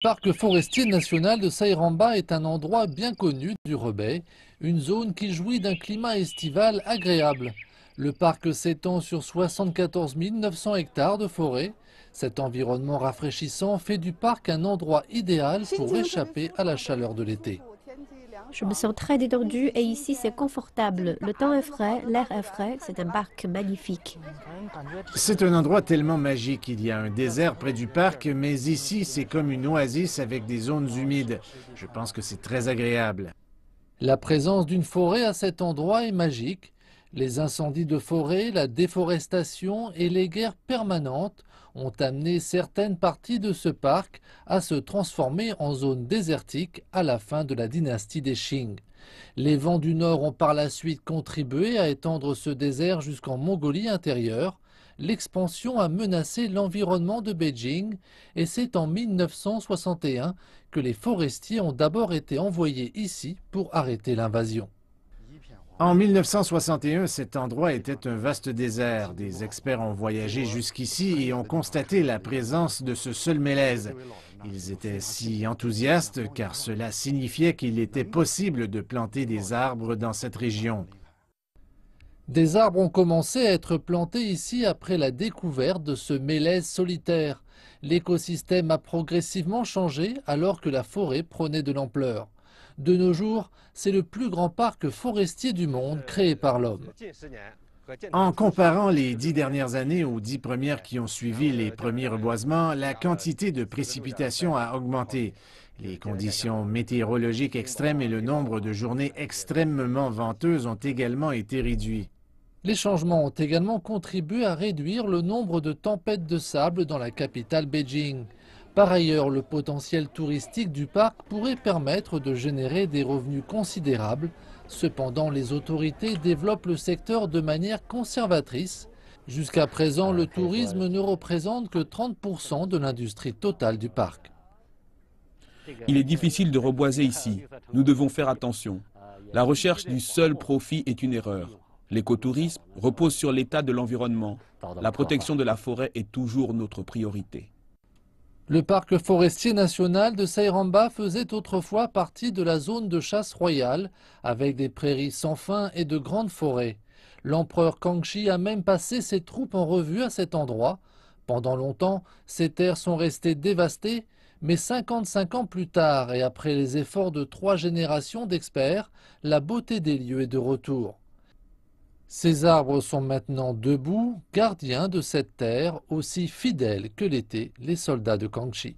Le parc forestier national de Sayramba est un endroit bien connu du Rebais, une zone qui jouit d'un climat estival agréable. Le parc s'étend sur 74 900 hectares de forêt. Cet environnement rafraîchissant fait du parc un endroit idéal pour échapper à la chaleur de l'été. Je me sens très détendue et ici c'est confortable. Le temps est frais, l'air est frais, c'est un parc magnifique. C'est un endroit tellement magique. Il y a un désert près du parc, mais ici c'est comme une oasis avec des zones humides. Je pense que c'est très agréable. La présence d'une forêt à cet endroit est magique. Les incendies de forêt, la déforestation et les guerres permanentes ont amené certaines parties de ce parc à se transformer en zone désertique à la fin de la dynastie des Qing. Les vents du nord ont par la suite contribué à étendre ce désert jusqu'en Mongolie intérieure. L'expansion a menacé l'environnement de Beijing et c'est en 1961 que les forestiers ont d'abord été envoyés ici pour arrêter l'invasion. En 1961, cet endroit était un vaste désert. Des experts ont voyagé jusqu'ici et ont constaté la présence de ce seul mélèze. Ils étaient si enthousiastes car cela signifiait qu'il était possible de planter des arbres dans cette région. Des arbres ont commencé à être plantés ici après la découverte de ce mélèze solitaire. L'écosystème a progressivement changé alors que la forêt prenait de l'ampleur. De nos jours, c'est le plus grand parc forestier du monde créé par l'homme. En comparant les 10 dernières années aux 10 premières qui ont suivi les premiers reboisements, la quantité de précipitations a augmenté. Les conditions météorologiques extrêmes et le nombre de journées extrêmement venteuses ont également été réduits. Les changements ont également contribué à réduire le nombre de tempêtes de sable dans la capitale Beijing. Par ailleurs, le potentiel touristique du parc pourrait permettre de générer des revenus considérables. Cependant, les autorités développent le secteur de manière conservatrice. Jusqu'à présent, le tourisme ne représente que 30% de l'industrie totale du parc. Il est difficile de reboiser ici. Nous devons faire attention. La recherche du seul profit est une erreur. L'écotourisme repose sur l'état de l'environnement. La protection de la forêt est toujours notre priorité. Le parc forestier national de Sayramba faisait autrefois partie de la zone de chasse royale, avec des prairies sans fin et de grandes forêts. L'empereur Kangxi a même passé ses troupes en revue à cet endroit. Pendant longtemps, ces terres sont restées dévastées, mais 55 ans plus tard et après les efforts de 3 générations d'experts, la beauté des lieux est de retour. Ces arbres sont maintenant debout, gardiens de cette terre aussi fidèles que l'étaient les soldats de Kangxi.